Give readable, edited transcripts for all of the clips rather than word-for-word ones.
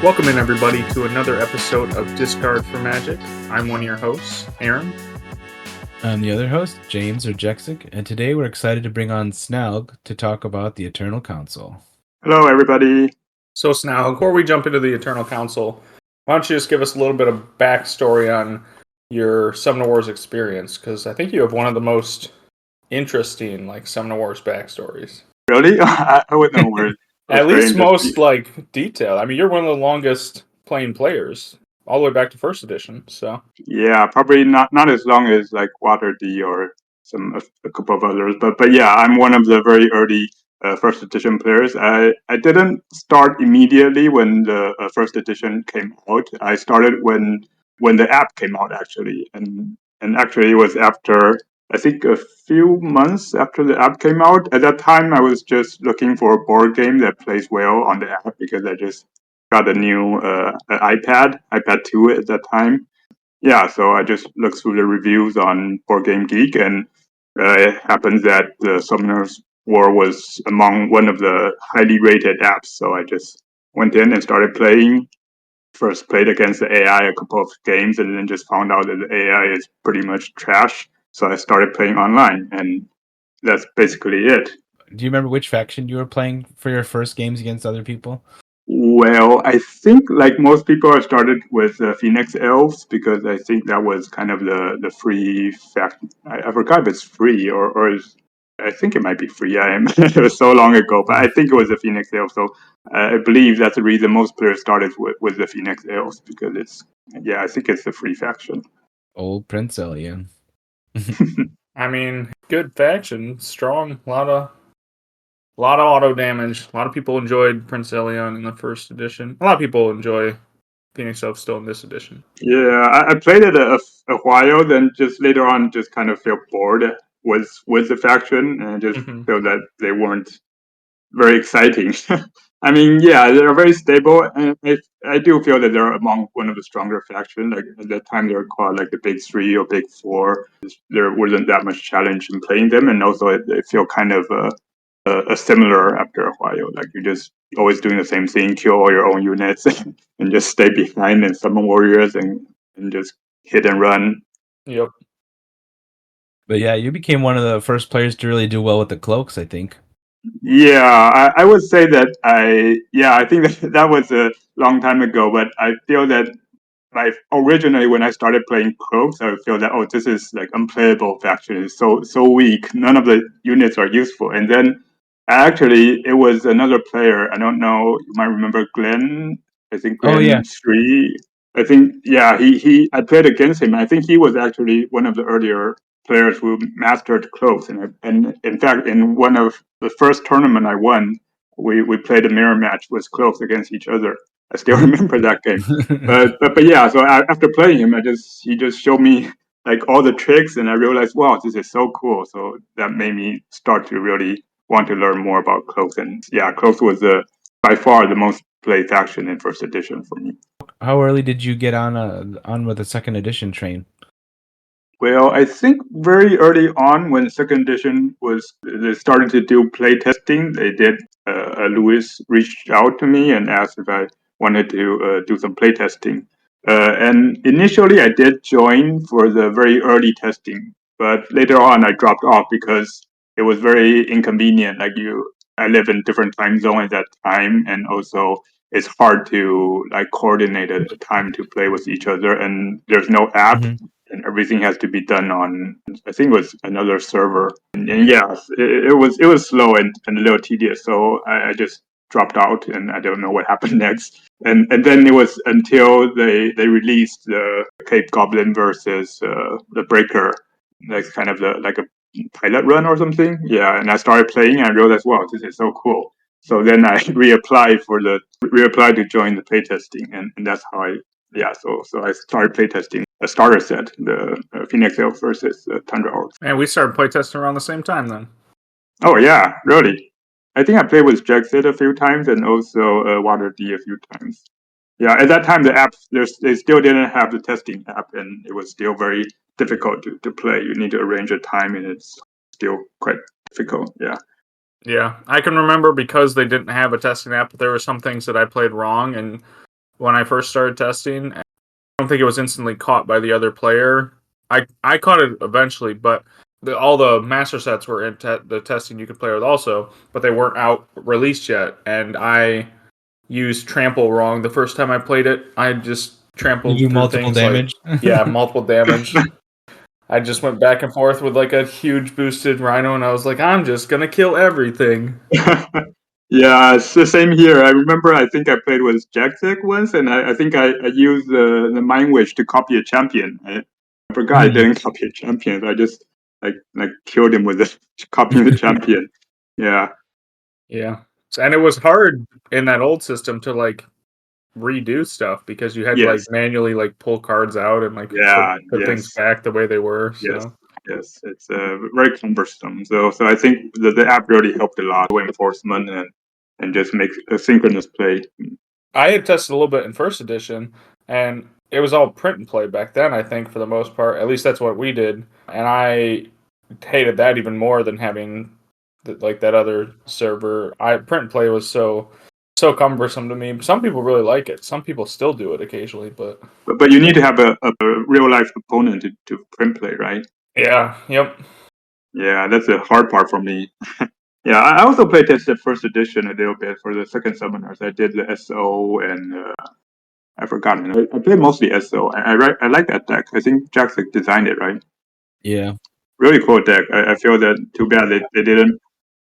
Welcome in, everybody, to another episode of Discard for Magic. I'm one of your hosts, Aaron. I'm the other host, James or Jexic, and today we're excited to bring on Snalg to talk about the Eternal Council. Hello, everybody. So, Snalg, before we jump into the Eternal Council, why don't you just give us a little bit of backstory on your Summoner Wars experience? Because I think you have one of the most interesting, Summoner Wars backstories. Really? I wouldn't know where. At least most, detailed. I mean, you're one of the longest playing players, all the way back to first edition, so. Yeah, probably not as long as Water D or a couple of others, but yeah, I'm one of the very early first edition players. I didn't start immediately when the first edition came out. I started when the app came out actually, and actually it was after, I think, a few months after the app came out. At that time, I was just looking for a board game that plays well on the app because I just got a new iPad 2 at that time. Yeah, so I just looked through the reviews on Board Game Geek, and it happens that the Summoners War was among one of the highly rated apps. So I just went in and started playing. First played against the AI a couple of games, and then just found out that the AI is pretty much trash. So I started playing online, and that's basically it. Do you remember which faction you were playing for your first games against other people? Well, I think like most people, I started with Phoenix Elves because I think that was kind of the free faction. I forgot if it's free or I think it might be free. It was so long ago, but I think it was the Phoenix Elves. So I believe that's the reason most players started with the Phoenix Elves because I think it's the free faction. Old Prince Elia. I mean, good faction, strong, a lot of auto damage. A lot of people enjoyed Prince Elion in the first edition. A lot of people enjoy Phoenix Elf still in this edition. Yeah, I played it a while, then just later on just kind of felt bored with the faction and just felt that they weren't very exciting. I mean, yeah, they're very stable, and I do feel that they're among one of the stronger factions. Like at that time, they were called like the Big Three or Big Four. There wasn't that much challenge in playing them, and also it feel kind of a similar after a while. Like you're just always doing the same thing, kill all your own units, and just stay behind and summon warriors and just hit and run. Yep. But yeah, you became one of the first players to really do well with the cloaks, I think. Yeah, I would say that I think that was a long time ago, but I feel that originally when I started playing cloaks, I feel that this is like unplayable faction. It's so weak. None of the units are useful. And then actually it was another player. I don't know, you might remember Glenn. I think Glenn 3. I think he I played against him. I think he was actually one of the earlier players who mastered cloaks. And in fact, in one of the first tournament I won, we played a mirror match with cloaks against each other. I still remember that game. But yeah, so after playing him, he just showed me like all the tricks, and I realized, wow, this is so cool. So that made me start to really want to learn more about cloaks. And yeah, cloaks was by far the most played faction in first edition for me. How early did you get on with the second edition train? Well, I think very early on when second edition they started to do play testing, they did. Louis reached out to me and asked if I wanted to do some play testing. And initially, I did join for the very early testing, but later on, I dropped off because it was very inconvenient. I live in different time zone at that time, and also it's hard to like coordinate a time to play with each other, and there's no app. And everything has to be done on, I think it was another server. And yeah, it was slow and a little tedious. So I just dropped out, and I don't know what happened next. And then it was until they released the Cape Goblin versus the Breaker, like kind of like a pilot run or something. Yeah, and I started playing, and I realized, wow, this is so cool. So then I reapplied to join the playtesting, and that's how so I started playtesting a starter set, the Phoenix Elf versus Tundra Orcs. And we started playtesting around the same time then. Oh yeah, really? I think I played with Jackson a few times and also Water D a few times. Yeah, at that time the app they still didn't have the testing app, and it was still very difficult to play. You need to arrange a time, and it's still quite difficult. Yeah. Yeah, I can remember because they didn't have a testing app, there were some things that I played wrong, and when I first started testing. I don't think it was instantly caught by the other player. I caught it eventually, but all the master sets were in the testing you could play with also, but they weren't out released yet. And I used trample wrong the first time I played it. I just You trampled do through multiple things damage. like multiple damage. I just went back and forth with like a huge boosted rhino, and I was like, I'm just gonna kill everything. Yeah, it's the same here. I remember I think I played with Jaxic once, and I think I used the Mind Witch to copy a champion. I forgot I didn't copy a champion. I just like killed him with the copying the champion. Yeah. Yeah, and it was hard in that old system to like redo stuff because you had to like Yes. manually like pull cards out and like Yeah. put things Yes. back the way they were. Yes. So Yes. It's very cumbersome. So I think the app really helped a lot with enforcement and just make a synchronous play. I had tested a little bit in first edition, and it was all print and play back then. I think for the most part, at least that's what we did, and I hated that even more than having like that other server. I print and play was so cumbersome to me. Some people really like it. Some people still do it occasionally, but But you need to have a real life opponent to print play, right? yeah, yep. Yeah, that's the hard part for me. Yeah, I also played tested first edition a little bit for the second summoners. I did the SO and I forgot. I played mostly SO. I like that deck. I think Jaxic designed it, right? Yeah. Really cool deck. I feel that too bad they didn't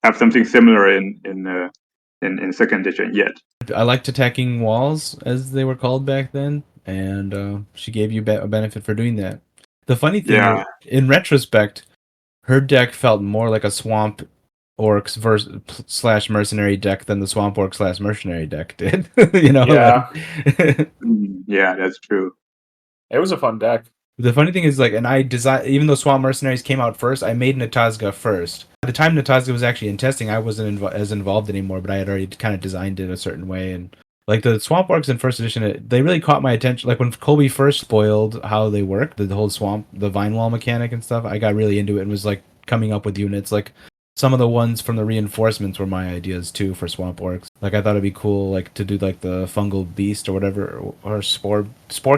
have something similar in second edition yet. I liked attacking walls, as they were called back then, and she gave you a benefit for doing that. The funny thing is, Yeah, in retrospect, her deck felt more like a swamp orcs slash mercenary deck than the swamp orc slash mercenary deck did. You know, Yeah, yeah, that's true. it was a fun deck. the funny thing is, like, and I designed, even though Swamp Mercenaries came out first, I made Natazga first. By the time Natazga was actually in testing, I wasn't as involved anymore, but I had already kind of designed it a certain way. And like the Swamp Orcs in first edition, they really caught my attention. Like when Colby first spoiled how they work, the whole swamp, the vine wall mechanic and stuff, I got really into it and was like coming up with units. Like some of the ones from the reinforcements were my ideas too for Swamp Orcs. Like I thought it'd be cool, like to do like the fungal beast or whatever, or spore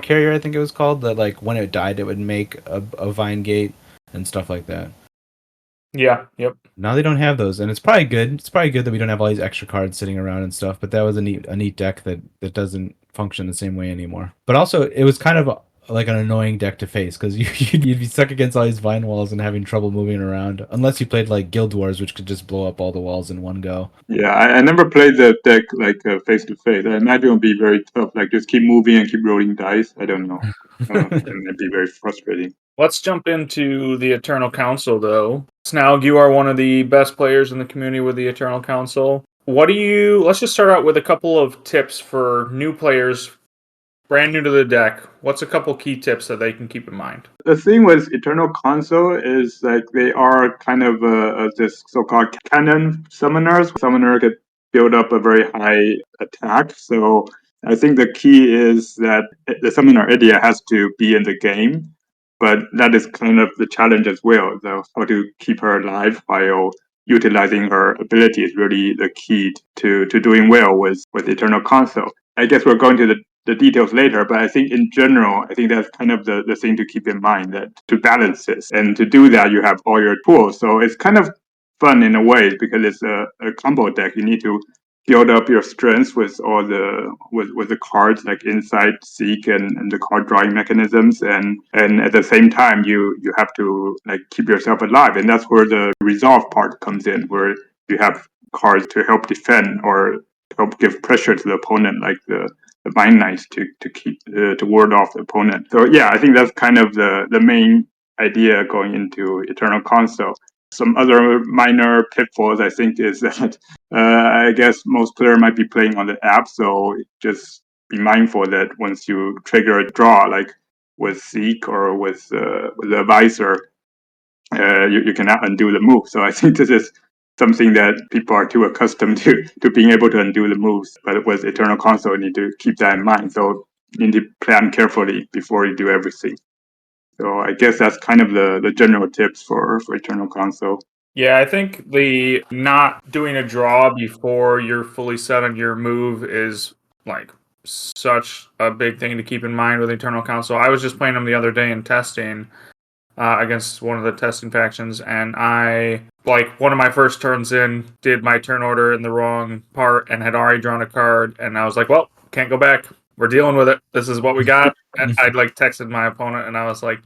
carrier, I think it was called. That like when it died, it would make a vine gate and stuff like that. Yeah, yep. Now they don't have those, and it's probably good. It's probably good that we don't have all these extra cards sitting around and stuff. But that was a neat deck that doesn't function the same way anymore. But also, it was kind of like an annoying deck to face because you'd be stuck against all these vine walls and having trouble moving around, unless you played like Guild Wars, which could just blow up all the walls in one go. Yeah, I never played the deck like face to face. I imagine it would be very tough. Like just keep moving and keep rolling dice. I don't know. It might be very frustrating. Let's jump into the Eternal Council, though. Snaug, you are one of the best players in the community with the Eternal Council. Let's just start out with a couple of tips for new players, brand new to the deck. What's a couple key tips that they can keep in mind? The thing with Eternal Console is like they are kind of this so-called cannon summoners. Summoner could build up a very high attack. So I think the key is that the summoner Edia has to be in the game, but that is kind of the challenge as well. So how to keep her alive while utilizing her ability is really the key to doing well with Eternal Console. I guess we're going to the details later, but I think in general, I think that's kind of the thing to keep in mind, that to balance this. And to do that, you have all your tools. So it's kind of fun in a way because it's a combo deck. You need to build up your strengths with all with the cards like Insight, Seek, and the card drawing mechanisms, and at the same time you have to like keep yourself alive, and that's where the resolve part comes in, where you have cards to help defend or help give pressure to the opponent, like the Mind Knights to keep to ward off the opponent. So yeah, I think that's kind of the main idea going into Eternal Console. Some other minor pitfalls I think is that I guess most player might be playing on the app, so just be mindful that once you trigger a draw, like with Seek or with the Advisor, you cannot undo the move. So I think this is something that people are too accustomed to being able to undo the moves. But with Eternal Console, you need to keep that in mind. So you need to plan carefully before you do everything. So I guess that's kind of the general tips for Eternal Console. Yeah, I think the not doing a draw before you're fully set on your move is like such a big thing to keep in mind with Eternal Council. I was just playing them the other day in testing against one of the testing factions, and I, like, one of my first turns in, did my turn order in the wrong part and had already drawn a card, and I was like, well, can't go back. We're dealing with it. This is what we got. And I'd, like, texted my opponent, and I was like,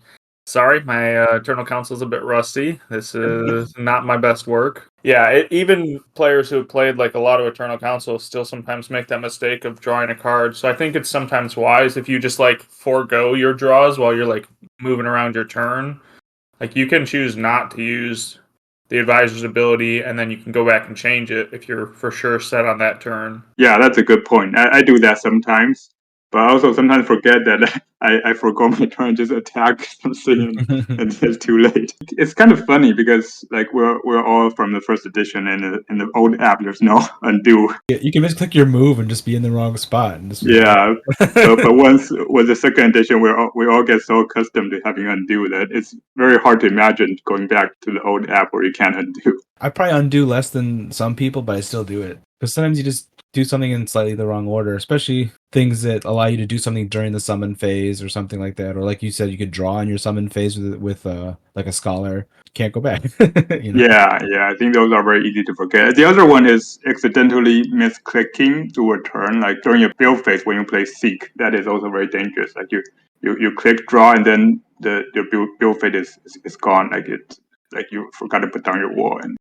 sorry, my Eternal Council's a bit rusty. This is not my best work. Yeah, even players who have played like a lot of Eternal Council still sometimes make that mistake of drawing a card. So I think it's sometimes wise if you just like forego your draws while you're like moving around your turn. Like you can choose not to use the advisor's ability, and then you can go back and change it if you're for sure set on that turn. Yeah, that's a good point. I do that sometimes, but I also sometimes forget that I forgot my turn, just attack something, and it's too late. It's kind of funny because like we're all from the first edition, and in the old app there's no undo. You can just click your move and just be in the wrong spot. And just Yeah, but once with the second edition, we all get so accustomed to having undo that it's very hard to imagine going back to the old app where you can't undo. I probably undo less than some people, but I still do it. Because sometimes you just do something in slightly the wrong order, especially things that allow you to do something during the summon phase or something like that. Or like you said, you could draw in your summon phase with like a scholar. Can't go back. Yeah, I think those are very easy to forget. The other one is accidentally misclicking to a turn, like during your build phase when you play Seek. That is also very dangerous. Like you click draw and then your build phase is gone. Like you forgot to put down your wall. And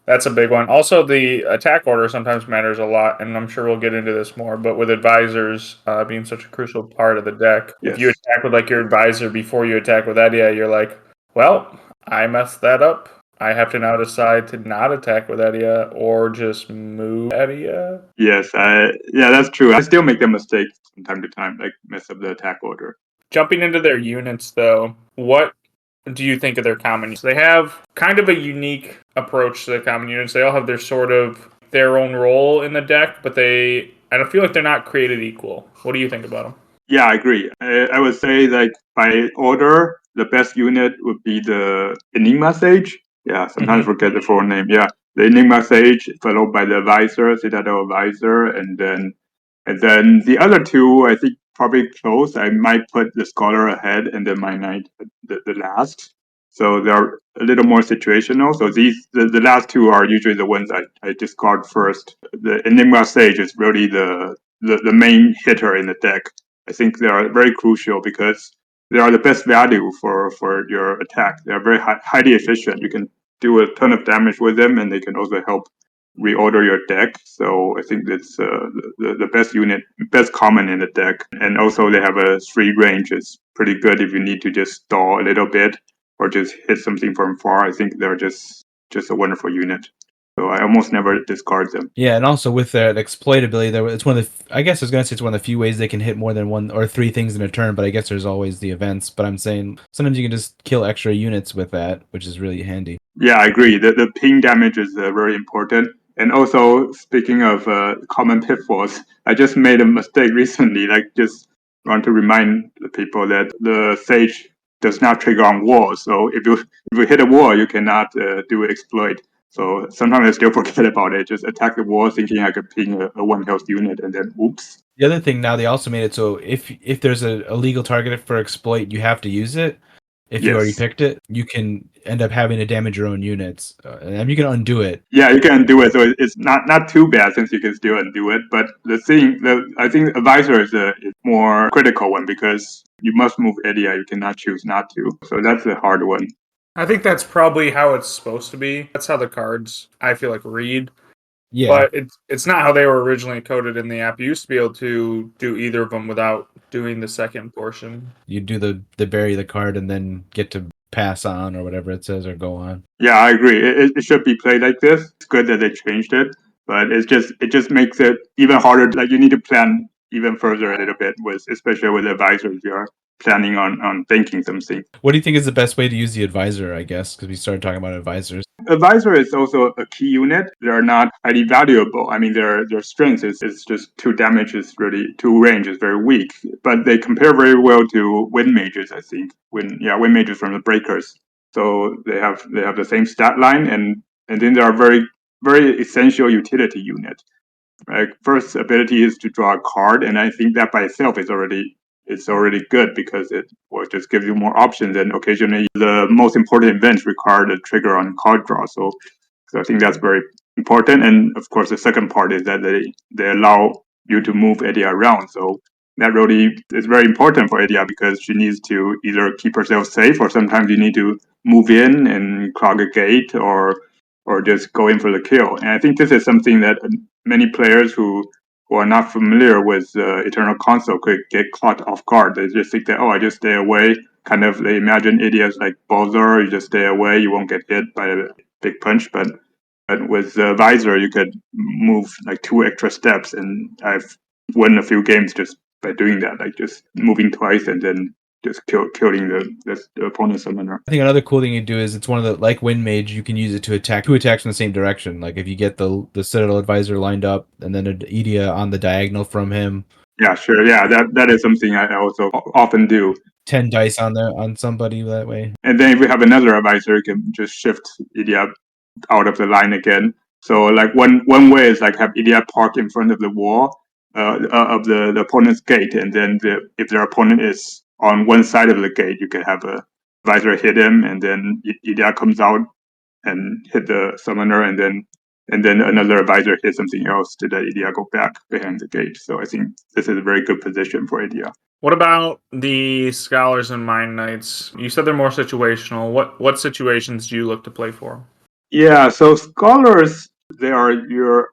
That's a big one. Also, the attack order sometimes matters a lot, and I'm sure we'll get into this more. But with advisors being such a crucial part of the deck, if you attack with like your advisor before you attack with Edia, you're like, well, I messed that up. I have to now decide to not attack with Edia or just move Edia. Yes, that's true. I still make that mistake from time to time, like mess up the attack order. Jumping into their units, though, what do you think of their common units? They have kind of a unique approach to the common units. They all have their own role in the deck, but I don't feel like they're not created equal. What do you think about them? Yeah, I agree. I would say like by order, the best unit would be the Enigma Sage. Yeah, sometimes forget the full name. Yeah, the Enigma Sage, followed by the Advisor, Citadel Advisor, and then the other two, I think probably close. I might put the Scholar ahead and then my Knight the last. So they're a little more situational. So the last two are usually the ones I discard first. The Enigma Sage is really the main hitter in the deck. I think they are very crucial because they are the best value for your attack. They are very highly efficient. You can do a ton of damage with them, and they can also help reorder your deck. So I think that's the best unit, best common in the deck. And also they have a free range. It's pretty good if you need to just stall a little bit or just hit something from far. I think they're just a wonderful unit. So I almost never discard them. Yeah, and also with their exploitability, it's one of the. I guess I was gonna say it's one of the few ways they can hit more than one or three things in a turn. But I guess there's always the events. But I'm saying sometimes you can just kill extra units with that, which is really handy. Yeah, I agree. The ping damage is very important. And also, speaking of common pitfalls, I just made a mistake recently. Like, just want to remind the people that the Sage does not trigger on walls. So if you hit a wall, you cannot do exploit. So sometimes I still forget about it. Just attack the wall, thinking I could ping a one health unit, and then oops. The other thing now they also made it so if there's a legal target for exploit, you have to use it. If you already picked it, you can end up having to damage your own units, and you can undo it. Yeah, you can do it. So it's not too bad since you can still undo it. But I think advisor is a more critical one because you must move Edia. You cannot choose not to. So that's a hard one. I think that's probably how it's supposed to be. That's how the cards, I feel like, read. Yeah, But it's not how they were originally coded in the app. You used to be able to do either of them without doing the second portion. you do the bury the card and then get to pass on or whatever it says or go on. Yeah, I agree. It should be played like this. It's good that they changed it, but it just makes it even harder. Like you need to plan even further a little bit with, especially with advisors. You are planning on thinking something. What do you think is the best way to use the advisor? I guess because we started talking about advisors. Advisor is also a key unit. They're not highly valuable. I mean, their strength is just two damage is really two range is very weak, but they compare very well to wind mages. I think wind mages from the breakers. So they have the same stat line, and then they are very essential utility unit. first ability is to draw a card, and I think that by itself is already good because it will just give you more options. And occasionally, the most important events require the trigger on card draw. So I think that's very important. And of course, the second part is that they allow you to move Edia around. So that really is very important for Edia because she needs to either keep herself safe, or sometimes you need to move in and clog a gate, or just go in for the kill. And I think this is something that many players who are not familiar with Eternal Console could get caught off guard. They just think that, I just stay away. Kind of, they imagine Edia's like Bowser, you just stay away, you won't get hit by a big punch. But with Visor, you could move like 2 extra steps, and I've won a few games just by doing that, like just moving twice and then just killing the opponent summoner. I think another cool thing you do is it's one of the, like Wind Mage, you can use it to attack 2 attacks in the same direction. Like if you get the Citadel Advisor lined up and then an Edia on the diagonal from him. Yeah, sure. Yeah, that is something I also often do. 10 dice on somebody that way. And then if we have another advisor, you can just shift Edia out of the line again. So like one way is like have Edia park in front of the wall of the opponent's gate, and then if their opponent is on one side of the gate, you can have a advisor hit him, and then Edia comes out and hit the summoner, and then another advisor hit something else to let Edia go back behind the gate. So I think this is a very good position for Edia. What about the Scholars and Mind Knights? You said they're more situational. What situations do you look to play for? Yeah, so Scholars, they are your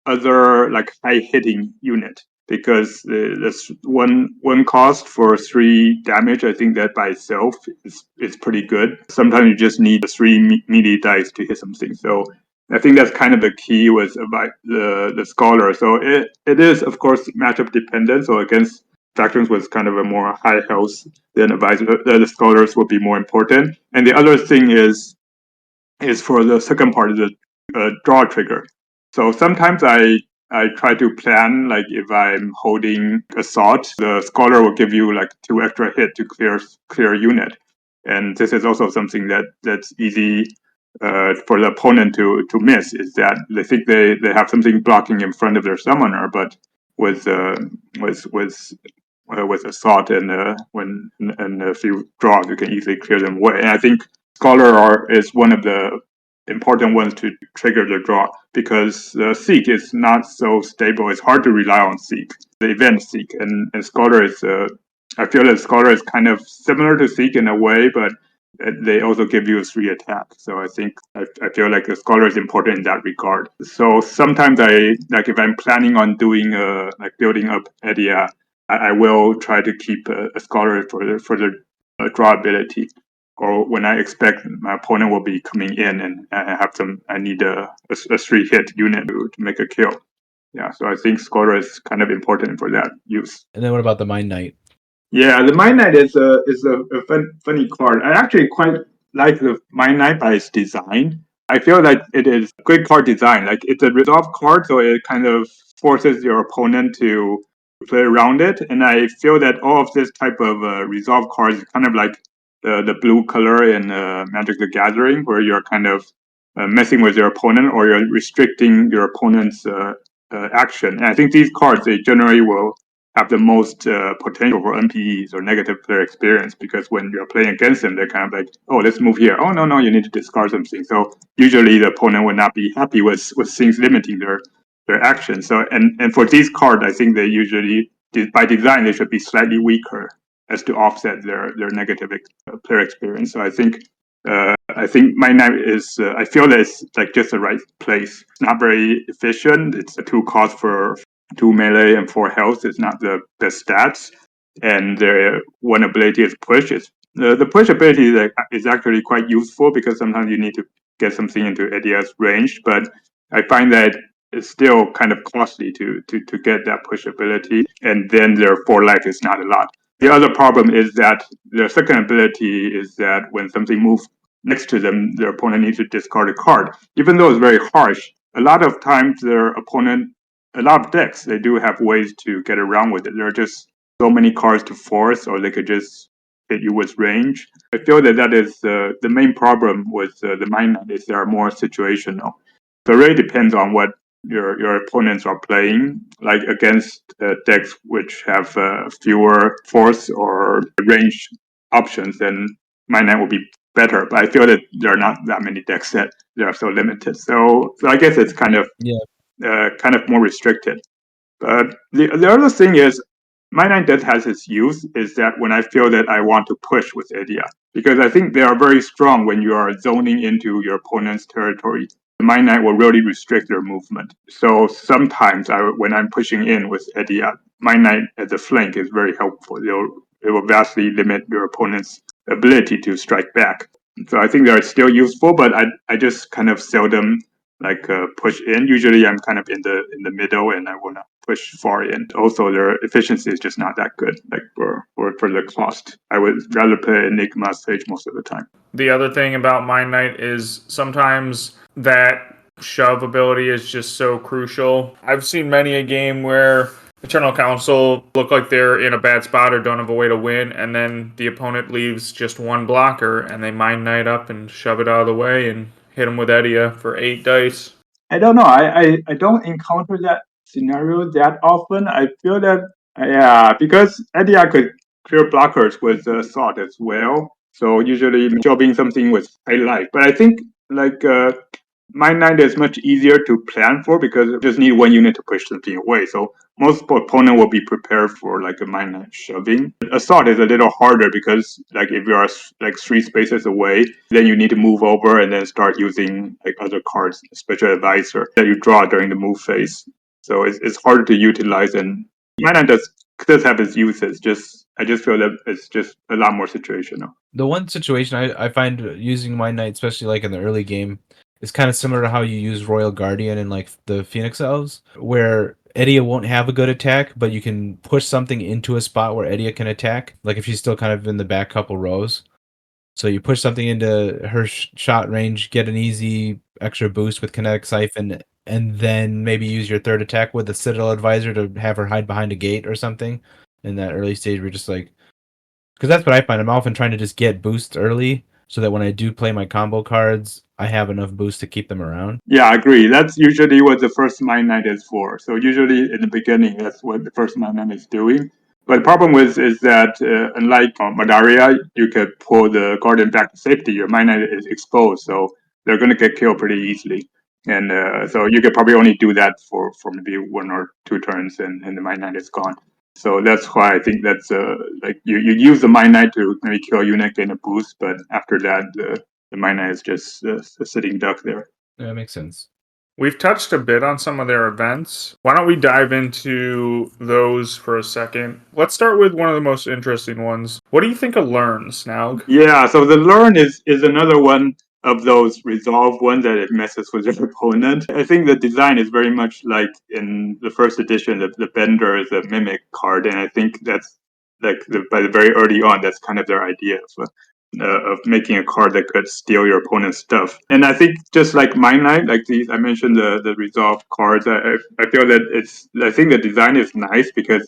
other like high hitting unit because there's one cost for 3 damage. I think that by itself is pretty good. Sometimes you just need 3 melee dice to hit something. So I think that's kind of the key with about the Scholar. So it is of course matchup dependent. So against factions with kind of a more high health, then the Scholars will be more important. And the other thing is for the second part of the draw trigger. So sometimes I try to plan, like if I'm holding Assault, the Scholar will give you like 2 extra hit to clear a unit. And this is also something that's easy for the opponent to miss, is that they think they have something blocking in front of their summoner, but with Assault and a few draws, you can easily clear them away. And I think Scholar is one of the important ones to trigger the draw because Seek is not so stable. It's hard to rely on Seek, the event Seek, and Scholar is. I feel that Scholar is kind of similar to Seek in a way, but they also give you a 3 attack. So I think I feel like the Scholar is important in that regard. So sometimes if I'm planning on doing like building up Edia, I will try to keep a Scholar for the draw ability, or when I expect my opponent will be coming in and I need a 3 hit unit to make a kill. Yeah, so I think Scholar is kind of important for that use. And then what about the Mind Knight? Yeah, the Mind Knight is a funny card. I actually quite like the Mind Knight by its design. I feel like it is great card design. Like it's a resolve card, so it kind of forces your opponent to play around it. And I feel that all of this type of resolve cards is kind of like the blue color in Magic the Gathering, where you're kind of messing with your opponent, or you're restricting your opponent's action. And I think these cards, they generally will have the most potential for NPEs or negative player experience, because when you're playing against them, they're kind of like, oh, let's move here. Oh, no, you need to discard something. So usually the opponent would not be happy with things limiting their action. So and for these cards, I think they usually, by design, they should be slightly weaker as to offset their negative player experience. So I think my knight is. I feel that it's like just the right place. It's not very efficient. It's a 2 cost for 2 melee and 4 health. It's not the best stats. And their one ability is push. The push ability is actually quite useful because sometimes you need to get something into Edia's range. But I find that it's still kind of costly to get that push ability. And then their 4 life is not a lot. The other problem is that their second ability is that when something moves next to them, their opponent needs to discard a card. Even though it's very harsh, a lot of times a lot of decks, they do have ways to get around with it. There are just so many cards to force, or they could just hit you with range. I feel that is the main problem with the Mind Knight, is they are more situational. So it really depends on what your opponents are playing, like against decks which have fewer force or range options, then my knight will be better. But I feel that there are not that many decks that they are so limited. So I guess it's kind of more restricted. But the other thing is, my nine death has its use is that when I feel that I want to push with Edia, because I think they are very strong when you are zoning into your opponent's territory. My knight will really restrict their movement. So sometimes when I'm pushing in with Edia, my knight at the flank is very helpful. It will vastly limit your opponent's ability to strike back. So I think they are still useful, but I just kind of seldom push in. Usually I'm kind of in the middle and I wanna push far in. Also their efficiency is just not that good, like for the cost. I would rather play Enigma Sage most of the time. The other thing about my knight is sometimes that shove ability is just so crucial. I've seen many a game where Eternal Council look like they're in a bad spot or don't have a way to win, and then the opponent leaves just one blocker, and they Mind Knight up and shove it out of the way and hit them with Edia for 8 dice. I don't know. I don't encounter that scenario that often. I feel that, yeah, because Edia could clear blockers with Sword as well. So usually jobbing something with highlight. But I think Mind Knight is much easier to plan for because you just need one unit to push something away. So most opponent will be prepared for like a Mind Knight shoving. Assault is a little harder because like if you are like 3 spaces away, then you need to move over and then start using like other cards, Special Advisor, that you draw during the move phase. So it's harder to utilize, and Mind Knight does have its uses. I just feel that it's just a lot more situational. The one situation I find using my knight, especially like in the early game, is kind of similar to how you use Royal Guardian in like the Phoenix Elves, where Edia won't have a good attack, but you can push something into a spot where Edia can attack. Like if she's still kind of in the back couple rows. So you push something into her shot range, get an easy extra boost with Kinetic Siphon, and then maybe use your third attack with the Citadel Advisor to have her hide behind a gate or something. In that early stage, we're just like, because that's what I find. I'm often trying to just get boosts early so that when I do play my combo cards, I have enough boost to keep them around. Yeah, I agree. That's usually what the first Mind Knight is for. So usually in the beginning, that's what the first Mind Knight is doing. But the problem with is that unlike Madaria, you could pull the Guardian back to safety. Your Mind Knight is exposed, so they're going to get killed pretty easily. And so you could probably only do that for maybe 1 or 2 turns, and the Mind Knight is gone. So that's why I think that's like you use the Mind Knight to maybe kill a unit, gain a boost, but after that, the Mind Knight is just a sitting duck there. Yeah, that makes sense. We've touched a bit on some of their events. Why don't we dive into those for a second? Let's start with one of the most interesting ones. What do you think of Learn, Snalg? Yeah, so the Learn is another one of those resolve ones that it messes with your opponent. I think the design is very much like in the first edition, the Bender is a mimic card, and I think that's like by the very early on, that's kind of their idea of making a card that could steal your opponent's stuff. And I think just like Mind Knight, like these, I mentioned the resolve cards. I feel that I think the design is nice because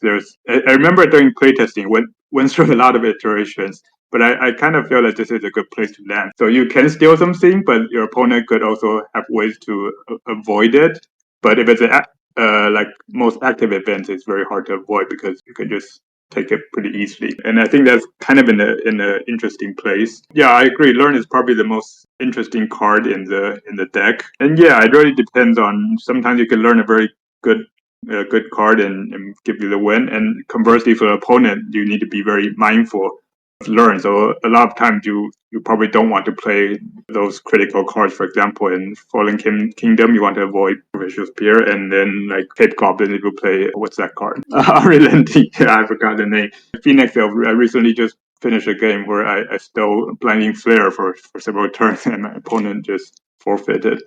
I remember during playtesting went through a lot of iterations. But I kind of feel that this is a good place to land. So you can steal something, but your opponent could also have ways to avoid it. But if it's like most active events, it's very hard to avoid because you can just take it pretty easily. And I think that's kind of in a interesting place. Yeah, I agree. Learn is probably the most interesting card in the deck. And yeah, it really depends on. Sometimes you can learn a very good card and give you the win. And conversely, for the opponent, you need to be very mindful of Learn. So a lot of times you probably don't want to play those critical cards. For example, in Fallen Kingdom, you want to avoid Vicious Spear, and then like Cape Goblin, if you play what's that card? Relenting. I forgot the name. Phoenix Elf. I recently just finished a game where I stole Blinding Flare for several turns, and my opponent just forfeited.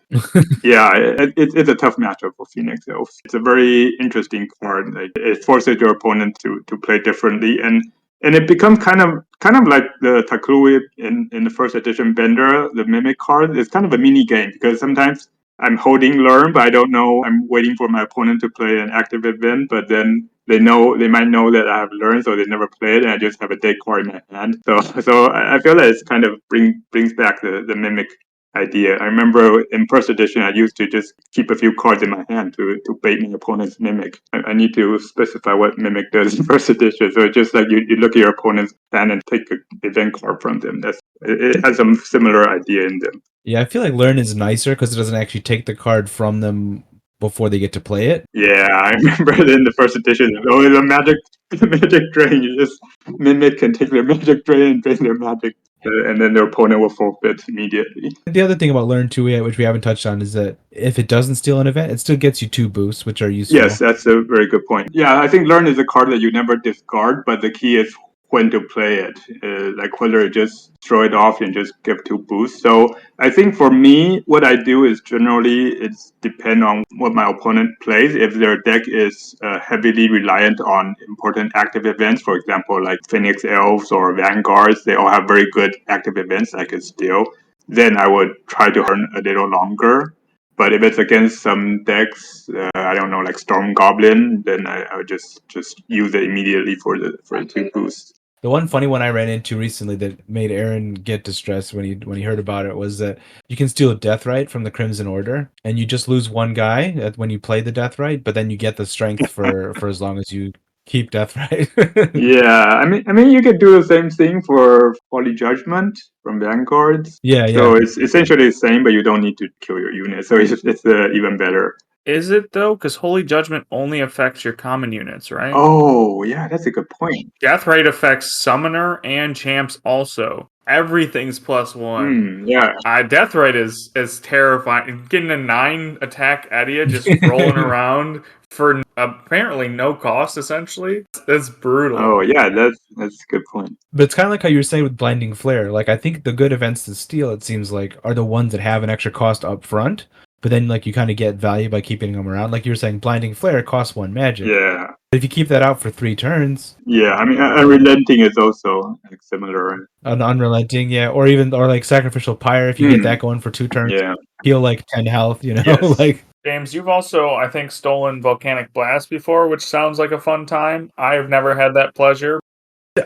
Yeah, it's a tough matchup for Phoenix Elf. It's a very interesting card. Like it forces your opponent to play differently, and it becomes kind of like the Taklui in the first edition Bender, the Mimic card. It's kind of a mini game because sometimes I'm holding Learn, but I don't know. I'm waiting for my opponent to play an active event, but then they might know that I have Learn, so they never play it, and I just have a dead card in my hand. So I feel that it's kind of brings back the Mimic idea. I remember in first edition, I used to just keep a few cards in my hand to bait my opponent's mimic. I need to specify what mimic does in first edition. So it's just like you look at your opponent's hand and take an event card from them. It has some similar idea in them. Yeah, I feel like learn is nicer because it doesn't actually take the card from them before they get to play it. Yeah, I remember in the first edition, oh, the magic drain. You just mimic can take their magic drain and drain their magic, and then their opponent will forfeit immediately. The other thing about learn too, which we haven't touched on, is that if it doesn't steal an event, it still gets you 2 boosts, which are useful. Yes, that's a very good point. Yeah, I think learn is a card that you never discard, but the key is when to play it. Like whether you just throw it off and just give 2 boosts. So I think for me, what I do is generally it's depend on what my opponent plays. If their deck is heavily reliant on important active events, for example, like Phoenix Elves or Vanguards, they all have very good active events I could steal. Then I would try to earn a little longer. But if it's against some decks, I don't know, like Storm Goblin, then I would just use it immediately for the 2 boosts. The one funny one I ran into recently that made Aaron get distressed when he heard about it was that you can steal a Deathrite from the Crimson Order, and you just lose one guy when you play the Deathrite, but then you get the strength for as long as you keep Deathrite. Yeah, I mean, you could do the same thing for Holy Judgment from Vanguards. Yeah, So it's essentially the same, but you don't need to kill your unit. So it's even better. Is it though? Because Holy Judgment only affects your common units, right? Oh, yeah, that's a good point. Deathrite affects Summoner and Champs also. Everything's +1. Yeah. Deathrite is terrifying. Getting a 9 attack Edia just rolling around for apparently no cost, essentially. That's brutal. Oh, yeah, that's a good point. But it's kind of like how you were saying with Blinding Flare. Like, I think the good events to steal, it seems like, are the ones that have an extra cost up front, but then like you kind of get value by keeping them around. Like you were saying, Blinding Flare costs 1 magic. Yeah. But if you keep that out for 3 turns, Yeah, I mean, Unrelenting is also like similar. an Unrelenting, yeah, or like Sacrificial Pyre, if you get that going for 2 turns, Yeah. heal like 10 health, you know? Yes. Like, James, you've also, I think, stolen Volcanic Blast before, which sounds like a fun time. I've never had that pleasure.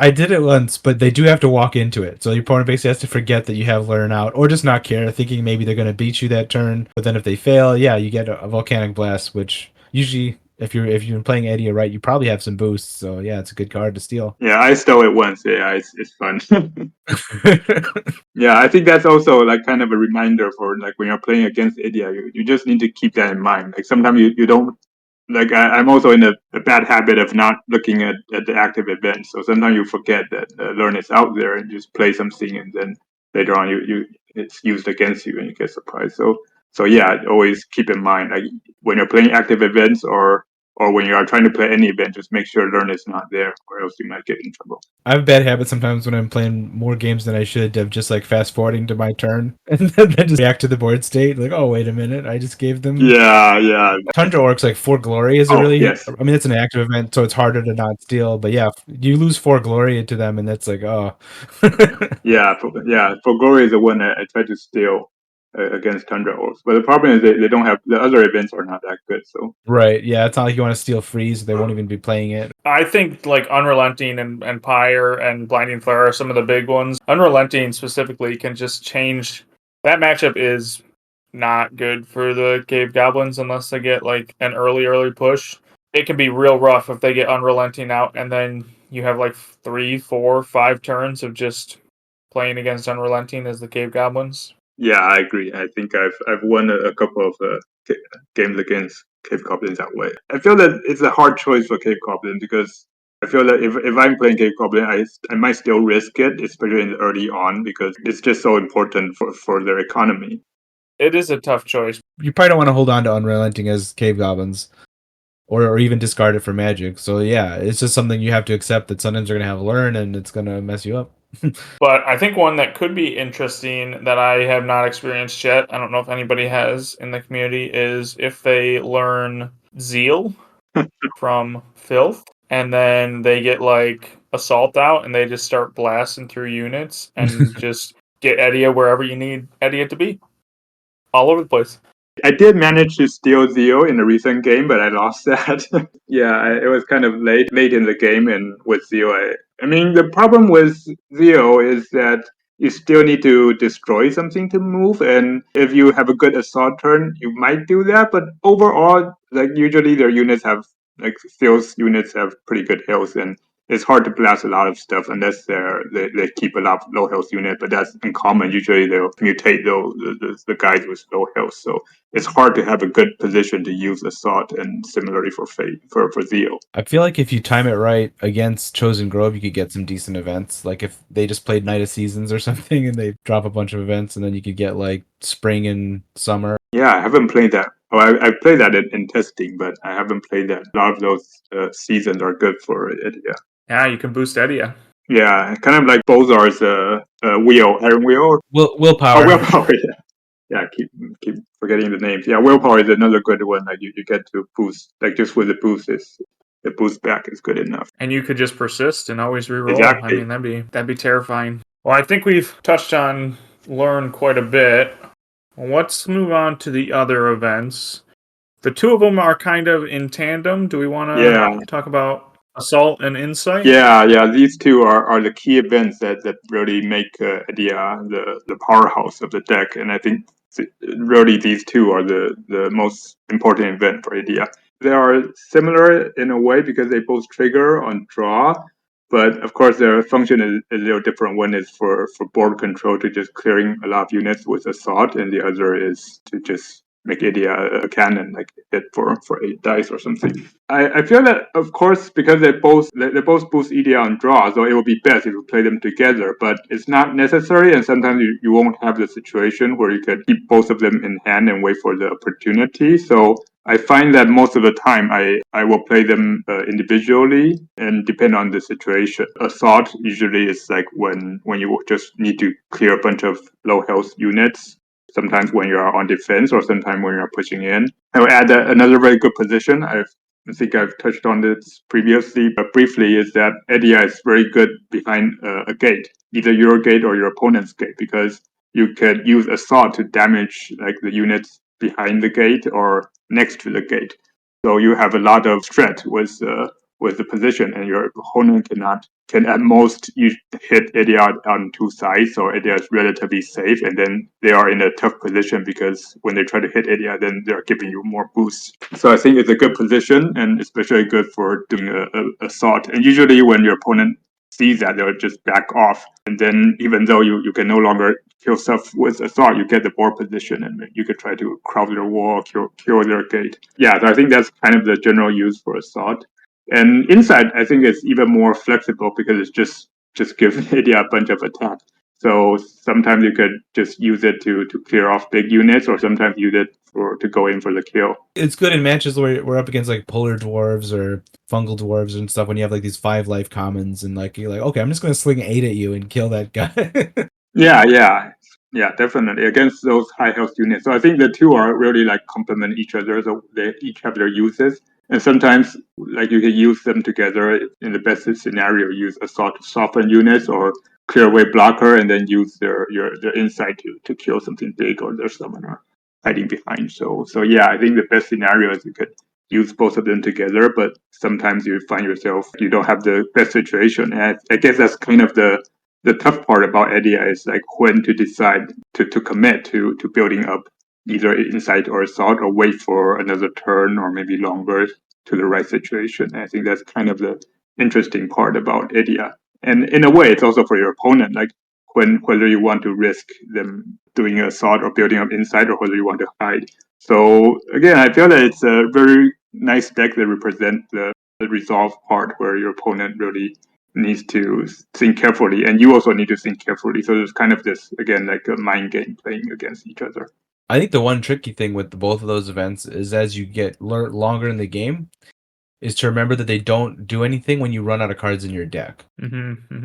I did it once, but they do have to walk into it. So your opponent basically has to forget that you have Learn Out, or just not care, thinking maybe they're going to beat you that turn. But then if they fail, yeah, you get a Volcanic Blast, which usually, if you're playing Edia right, you probably have some boosts. So yeah, it's a good card to steal. Yeah, I stole it once. Yeah, it's fun. Yeah, I think that's also like kind of a reminder for like when you're playing against Edia, you just need to keep that in mind. Like sometimes you don't like I'm also in a bad habit of not looking at the active events. So sometimes you forget that learn is out there and just play something, and then later on you it's used against you and you get surprised. So yeah, always keep in mind like when you're playing active events or when you are trying to play any event, just make sure learn is not there, or else you might get in trouble. I have a bad habit sometimes when I'm playing more games than I should of just like fast forwarding to my turn and then just react to the board state. Like, oh, wait a minute, I just gave them. Yeah. Tundra Orcs, like 4 Glory is a really. Yes. I mean, it's an active event, so it's harder to not steal. But yeah, you lose 4 Glory to them, and that's like, oh. For Glory is the one that I try to steal against Tundra Orcs. But the problem is they don't have the other events are not that good. So Right, yeah, it's not like you want to steal Freeze; they won't even be playing it. I think like Unrelenting and Pyre and Blinding Flare are some of the big ones. Unrelenting specifically can just change. That matchup is not good for the Cave Goblins unless they get like an early push. It can be real rough if they get Unrelenting out and then you have like 3, 4, 5 turns of just playing against Unrelenting as the Cave Goblins. yeah, I agree. I think I've won a couple of games against Cave Goblins that way. I feel that it's a hard choice for Cave Goblin because I feel that if I'm playing Cave Goblin, I might still risk it, especially in early on, because it's just so important for their economy. It is a tough choice. You probably don't want to hold on to Unrelenting as Cave Goblins, or even discard it for Magic. So yeah, it's just something you have to accept that sometimes you're gonna have learn, and it's gonna mess you up. But I think one that could be interesting that I have not experienced yet, I don't know if anybody has in the community, is if they learn Zeal from Filth, and then they get like Assault out, and they just start blasting through units and just get Edia wherever you need Edia to be. All over the place. I did manage to steal Zeo in a recent game, but I lost that. It was kind of late in the game, and with Zeo, I mean, the problem with Zeo is that you still need to destroy something to move. And if you have a good assault turn, you might do that. But overall, like usually their units have like Steel's units have pretty good health, and it's hard to blast a lot of stuff unless they keep a lot of low health unit. But that's uncommon. Usually they'll mutate the guys with low health. So it's hard to have a good position to use assault, and similarly for Fate for Zeal. I feel like if you time it right against Chosen Grove, you could get some decent events. Like if they just played Night of Seasons or something and they drop a bunch of events, and then you could get like spring and summer. Yeah, I haven't played that. Oh, I played that in testing, but I haven't played that. A lot of those seasons are good for it. Yeah, you can boost Edia. Yeah, kind of like Bozar's wheel, Iron Wheel. Willpower. Oh, willpower. Yeah, yeah. Keep forgetting the names. Yeah, willpower is another good one. Like you get to boost. Like just with the boost, the boost back is good enough. And you could just persist and always reroll. Exactly. I mean, that'd be terrifying. Well, I think we've touched on learn quite a bit. Let's move on to the other events. The two of them are kind of in tandem. Do we want to talk about Assault and Insight? Yeah. These two are the key events that really make Edia the powerhouse of the deck, and I think really these two are the most important event for Edia. They are similar in a way because they both trigger on draw, but of course their function is a little different. One is for board control to just clearing a lot of units with assault, and the other is to just make Edia a cannon, like hit for 8 dice or something. I feel that of course because they both boost Edia on draw, so it would be best if you play them together, but it's not necessary, and sometimes you won't have the situation where you can keep both of them in hand and wait for the opportunity. So I find that most of the time I will play them individually and depend on the situation. Assault usually is like when you just need to clear a bunch of low health units. Sometimes when you're on defense or sometimes when you're pushing in. I will add another very good position. I think I've touched on this previously, but briefly, is that Edia is very good behind a gate, either your gate or your opponent's gate, because you could use assault to damage like the units behind the gate or next to the gate. So you have a lot of threat with the position, and your opponent can at most you hit Edia on two sides, so Edia is relatively safe, and then they are in a tough position because when they try to hit Edia, then they're giving you more boosts. So I think it's a good position, and especially good for doing a assault. And usually when your opponent sees that, they'll just back off, and then even though you can no longer kill stuff with assault, you get the board position, and you could try to crowd their wall, kill their gate. Yeah, so I think that's kind of the general use for assault. And inside, I think it's even more flexible because it's just gives Edia a bunch of attack. So sometimes you could just use it to clear off big units, or sometimes use it to go in for the kill. It's good in matches where we're up against like polar dwarves or fungal dwarves and stuff when you have like these 5 life commons and like you're like, okay, I'm just gonna sling 8 at you and kill that guy. Yeah, definitely against those high health units. So I think the two are really like complement each other. So they each have their uses, and sometimes like you can use them together. In the best scenario, use assault to soften units or clear away blocker, and then use their insight to kill something big or their summoner hiding behind. So yeah, I think the best scenario is you could use both of them together, but sometimes you find yourself you don't have the best situation. And I guess that's kind of the tough part about Edia is like when to decide to commit to building up either insight or assault, or wait for another turn or maybe longer to the right situation. And I think that's kind of the interesting part about Edia. And in a way, it's also for your opponent, like whether you want to risk them doing assault or building up insight, or whether you want to hide. So again, I feel that it's a very nice deck that represents the resolve part where your opponent really needs to think carefully, and you also need to think carefully. So there's kind of this again like a mind game playing against each other. I think the one tricky thing with both of those events is as you get longer in the game, is to remember that they don't do anything when you run out of cards in your deck.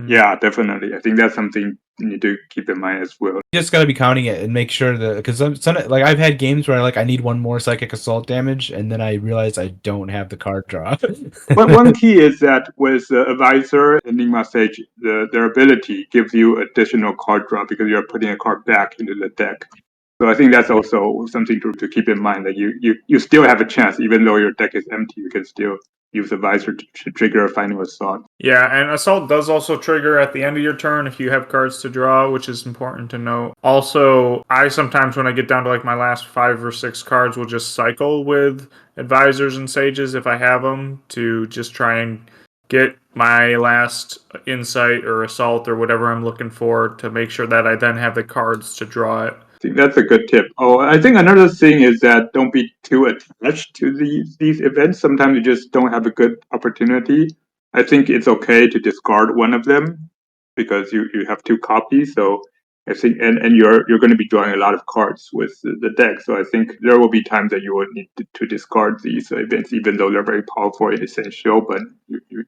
Yeah, definitely. I think that's something you need to keep in mind as well. You just got to be counting it and make sure that because like I've had games where I need one more psychic assault damage, and then I realize I don't have the card draw. But one key is that with Advisor and Enigma Sage, their ability gives you additional card draw because you're putting a card back into the deck. So I think that's also something to keep in mind, that you still have a chance, even though your deck is empty, you can still use Advisor to trigger a final assault. Yeah, and Assault does also trigger at the end of your turn if you have cards to draw, which is important to note. Also, I sometimes, when I get down to like my last 5 or 6 cards, will just cycle with Advisors and Sages if I have them to just try and get my last Insight or Assault or whatever I'm looking for to make sure that I then have the cards to draw it. I think that's a good tip. Oh, I think another thing is that don't be too attached to these events. Sometimes you just don't have a good opportunity. I think it's okay to discard one of them because you have 2 copies. So I think and you're going to be drawing a lot of cards with the deck. So I think there will be times that you will need to discard these events, even though they're very powerful and essential. But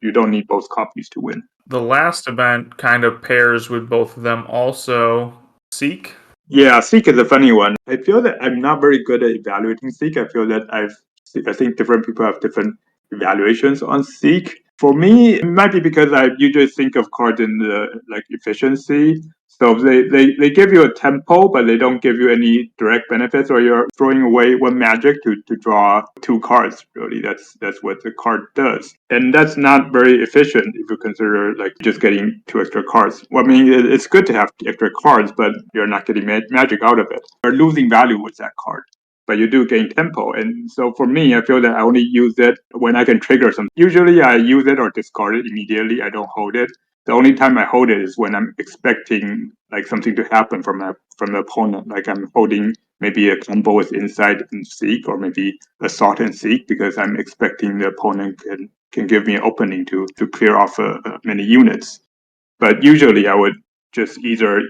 you don't need both copies to win. The last event kind of pairs with both of them also. Seek. Yeah, Seek is a funny one. I feel that I'm not very good at evaluating Seek. I feel that I think different people have different evaluations on Seek. For me, it might be because I usually think of cards in the like efficiency. So they give you a tempo, but they don't give you any direct benefits, or you're throwing away 1 magic to draw 2 cards. Really, that's what the card does, and that's not very efficient if you consider like just getting 2 extra cards. Well, I mean, it's good to have extra cards, but you're not getting magic out of it. You're losing value with that card, but you do gain tempo. And so for me, I feel that I only use it when I can trigger something. Usually I use it or discard it immediately. I don't hold it. The only time I hold it is when I'm expecting like something to happen from the opponent. Like I'm holding maybe a combo with Insight and Seek, or maybe Assault and Seek, because I'm expecting the opponent can give me an opening to clear off many units. But usually I would just either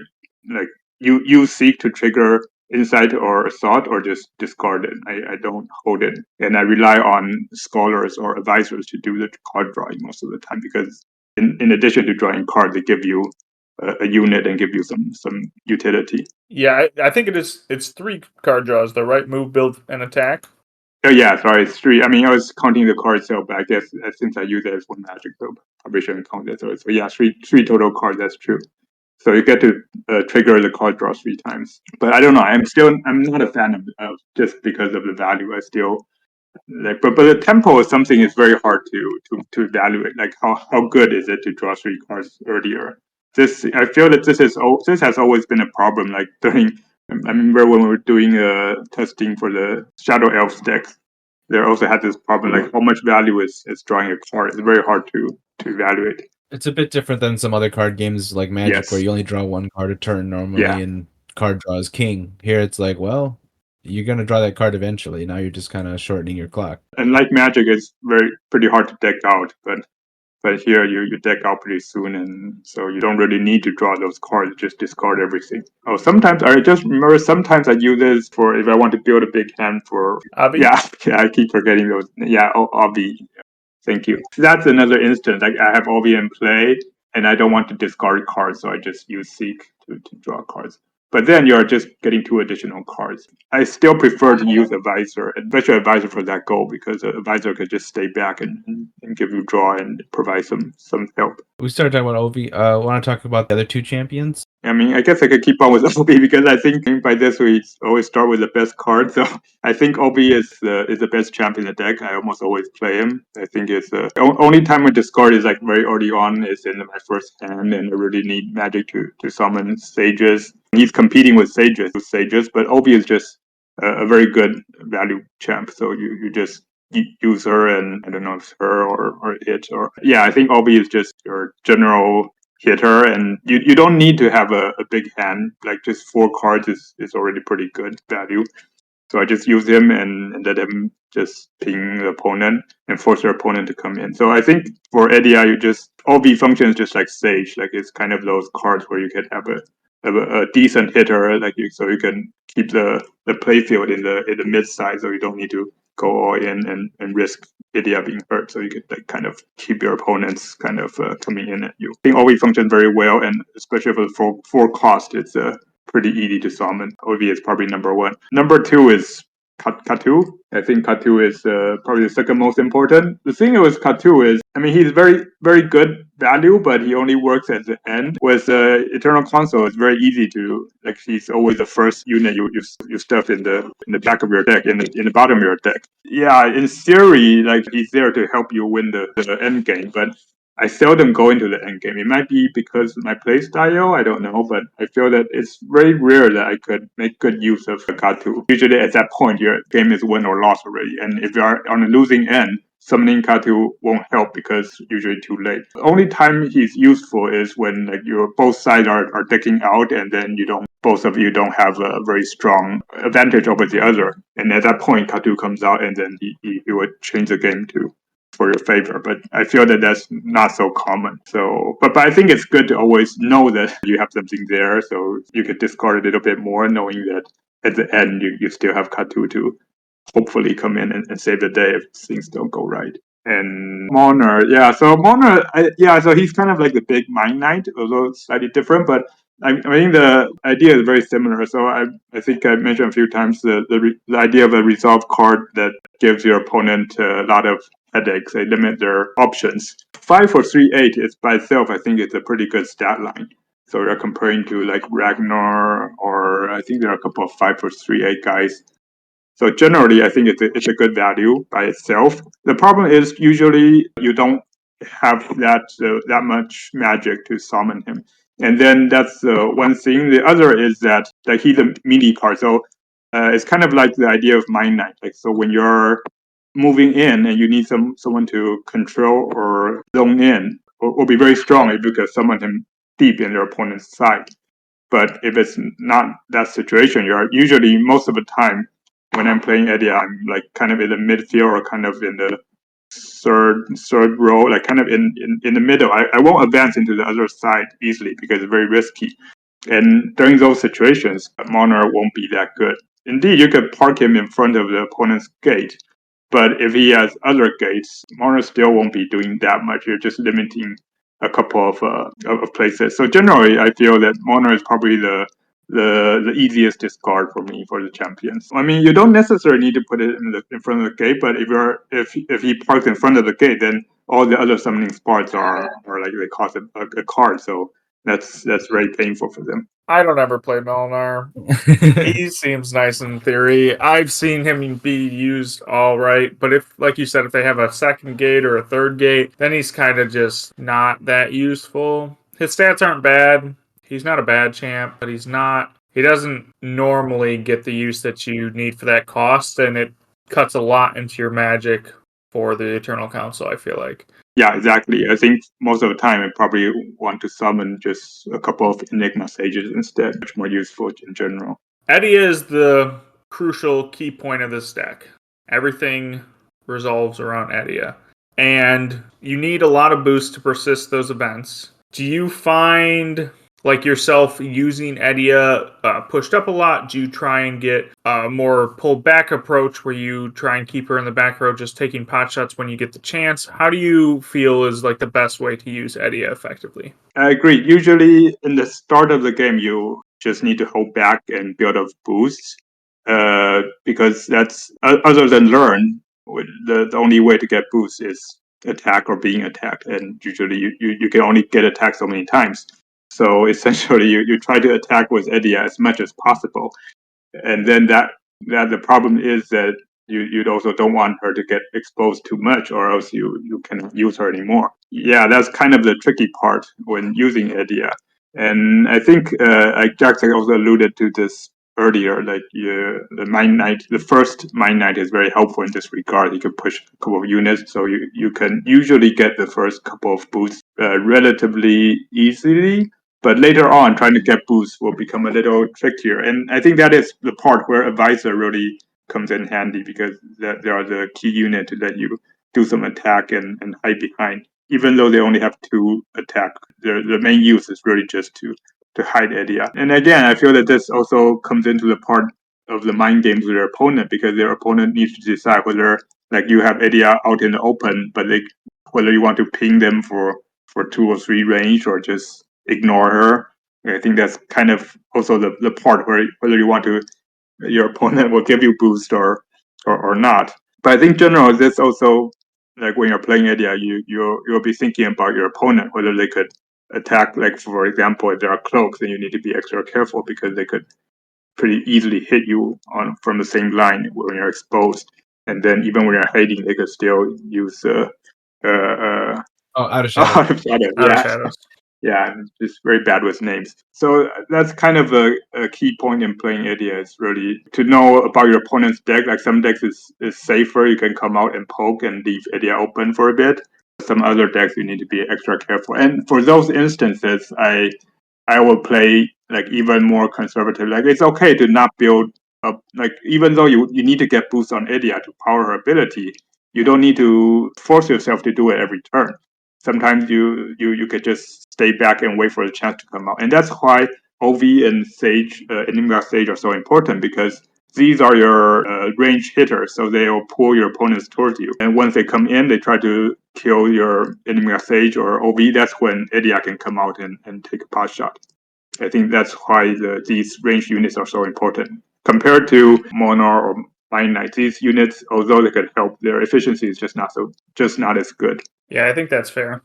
like use Seek to trigger Insight or Assault, or just discard it. I don't hold it, and I rely on scholars or advisors to do the card drawing most of the time, because in addition to drawing cards, they give you a unit and give you some utility. Yeah, I think it's 3 card draws, though, right? Move, build, and attack. Oh yeah, sorry, it's 3. I mean, I was counting the card sale, but I guess since I use it as 1 magic, so probably shouldn't count it. So yeah, three total cards. That's true. So you get to trigger the card draw 3 times. But I don't know. I'm not a fan of just because of the value. I still like, but the tempo is something is very hard to evaluate. Like how good is it to draw 3 cards earlier? I feel that this has always been a problem. Like during I remember when we were doing testing for the Shadow Elves decks, there also had this problem. Like how much value is drawing a card? It's very hard to evaluate. It's a bit different than some other card games like Magic, where Yes. you only draw 1 card a turn normally, Yeah. and card draw is king. Here it's like, well, you're gonna draw that card eventually. Now you're just kind of shortening your clock. And like Magic, it's pretty hard to deck out, but here you deck out pretty soon, and so you don't really need to draw those cards. Just discard everything. Oh, sometimes I just remember sometimes I use this for if I want to build a big hand for. Avi? Yeah, yeah, I keep forgetting those. Yeah, Obi. Thank you. That's another instance. Like I have Obi in play, and I don't want to discard cards, so I just use Seek to draw cards. But then you're just getting 2 additional cards. I still prefer to use Advisor, especially Advisor for that goal, because Advisor could just stay back and give you draw and provide some help. We started talking about Ovi. Want to talk about the other 2 champions? I mean, I guess I could keep on with Obi because I think by this we always start with the best card. So I think Obi is the best champ in the deck. I almost always play him. I think it's the only time I discard is like very early on, is in my first hand, and I really need magic to summon Sages. He's competing with Sages, but Obi is just a very good value champ. So you just use her, and I don't know if it's her or it, or yeah, I think Obi is just your general hitter, and you don't need to have a big hand. Like just 4 cards is already pretty good value. So I just use him and let him just ping the opponent and force their opponent to come in. So I think for Edia, you just OB functions just like Sage. Like it's kind of those cards where you can have a decent hitter, like so you can keep the playfield in the mid side, so you don't need to go all in and risk Edia being hurt. So you can like kind of keep your opponents kind of coming in at you. I think OB functions very well, and especially for 4 cost, it's pretty easy to summon. OV is probably number 1. Number 2 is Katu. I think Katu is probably the second most important. The thing with Katu is, I mean, he's very, very good value, but he only works at the end. With Eternal Console, it's very easy to, like, he's always the first unit you stuff in the back of your deck, in the bottom of your deck. Yeah, in theory, like, he's there to help you win the end game, but I seldom go into the end game. It might be because of my play style, I don't know, but I feel that it's very rare that I could make good use of Katu. Usually at that point, your game is won or lost already, and if you are on the losing end, summoning Katu won't help because it's usually too late. The only time he's useful is when, like, your both sides are decking out, and then both of you don't have a very strong advantage over the other, and at that point, Katu comes out, and then he would change the game for your favor, but I feel that that's not so common. So, but I think it's good to always know that you have something there, so you could discard a little bit more, knowing that at the end you still have Katu to hopefully come in and save the day if things don't go right. And Moner, yeah, so Moner, so he's kind of like the big Mind Knight, although slightly different, but I think the idea is very similar. So I think I mentioned a few times the idea of a resolve card that gives your opponent a lot of headaches. They limit their options. 5 for 3/8 is by itself, I think it's a pretty good stat line. So you're comparing to like Ragnar, or I think there are a couple of 5 for 3/8 guys. So generally, I think it's a good value by itself. The problem is usually you don't have that much magic to summon him, and then that's one thing. The other is that like he's a melee card, so it's kind of like the idea of Mind Knight. Like, so when you're moving in and you need someone to control or zone in, or be very strong if you can summon him deep in your opponent's side. But if it's not that situation, you're usually most of the time when I'm playing Edia, I'm like kind of in the midfield or kind of in the third row, like kind of in the middle. I won't advance into the other side easily because it's very risky. And during those situations, Moner won't be that good. Indeed, you could park him in front of the opponent's gate, but if he has other gates, Moner still won't be doing that much. You're just limiting a couple of places. So generally, I feel that Moner is probably the easiest discard for me for the champions. I mean, you don't necessarily need to put it in front of the gate, but if he parks in front of the gate, then all the other summoning spots are like they cost a card. So that's very painful for them. I don't ever play Melinar. He seems nice in theory. I've seen him be used all right, but if, like you said, if they have a second gate or a third gate, then he's kind of just not that useful. His stats aren't bad. He's not a bad champ, but he doesn't normally get the use that you need for that cost, and it cuts a lot into your magic for the Eternal Council, I feel like. Yeah, exactly. I think most of the time I probably want to summon just a couple of Enigma Sages instead, much more useful in general. Edia is the crucial key point of this deck. Everything resolves around Edia. And you need a lot of boost to persist those events. Do you find like yourself using Edia pushed up a lot? Do you try and get a more pulled back approach where you try and keep her in the back row, just taking pot shots when you get the chance? How do you feel is like the best way to use Edia effectively? I agree. Usually in the start of the game, you just need to hold back and build up boosts, because that's other than learn. The only way to get boosts is attack or being attacked, and usually you can only get attacked so many times. So essentially, you try to attack with Edia as much as possible, and then that the problem is that you also don't want her to get exposed too much, or else you cannot use her anymore. Yeah, that's kind of the tricky part when using Edia. And I think Jackson also alluded to this earlier. Like the Mind Knight, the first Mind Knight is very helpful in this regard. He can push a couple of units, so you can usually get the first couple of boosts relatively easily. But later on, trying to get boosts will become a little trickier. And I think that is the part where Advisor really comes in handy, because they are the key unit to let you do some attack and hide behind. Even though they only have 2 attack, the main use is really just to hide Edia. And again, I feel that this also comes into the part of the mind games with their opponent, because their opponent needs to decide whether, like, you have Edia out in the open, but whether you want to ping them for 2 or 3 range, or just ignore her. I think that's kind of also the part where whether you want to your opponent will give you boost or not. But I think general this also like when you're playing Edia, you'll be thinking about your opponent, whether they could attack. Like for example, if there are cloaks, then you need to be extra careful because they could pretty easily hit you on from the same line when you're exposed. And then even when you're hiding, they could still use Oh, out of shadow. out of shadow. Out of Yeah, shadows. yeah, I'm just very bad with names. So that's kind of a key point in playing Edia is really to know about your opponent's deck. Like some decks is safer, you can come out and poke and leave Edia open for a bit. Some other decks you need to be extra careful. And for those instances, I will play like even more conservative. Like it's okay to not build up. Like even though you need to get boost on Edia to power her ability, you don't need to force yourself to do it every turn. Sometimes you could just stay back and wait for the chance to come out, and that's why OV and Sage, Enigma Sage are so important because these are your range hitters, so they'll pull your opponents towards you. And once they come in, they try to kill your Enigma Sage or OV. That's when Edia can come out and take a pot shot. I think that's why these range units are so important. Compared to Monar or Mine Knight, these units, although they could help, their efficiency is just not as good. Yeah, I think that's fair.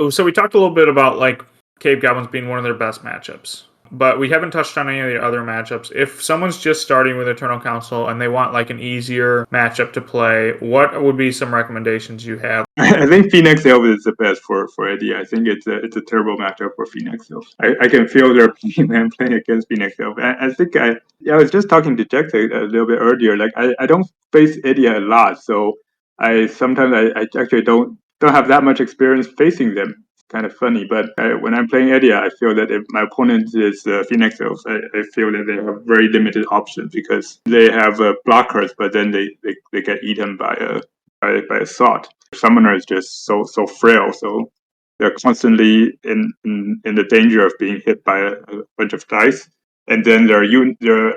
So we talked a little bit about like Cave Goblins being one of their best matchups, but we haven't touched on any of the other matchups. If someone's just starting with Eternal Council and they want like an easier matchup to play, what would be some recommendations you have? I think Phoenix Elf is the best for Eddie. I think it's a terrible matchup for Phoenix Elf. I can feel their pain when I'm playing against Phoenix Elf. I think I was just talking to Jack a little bit earlier. Like I don't face Eddie a lot, so I sometimes I actually don't have that much experience facing them. It's kind of funny, but when I'm playing Eddie, I feel that if my opponent is Phoenix Elf, I feel that they have very limited options because they have blockers, but then they get eaten by a sword. Summoner is just so frail, so they're constantly in the danger of being hit by a bunch of dice. And then their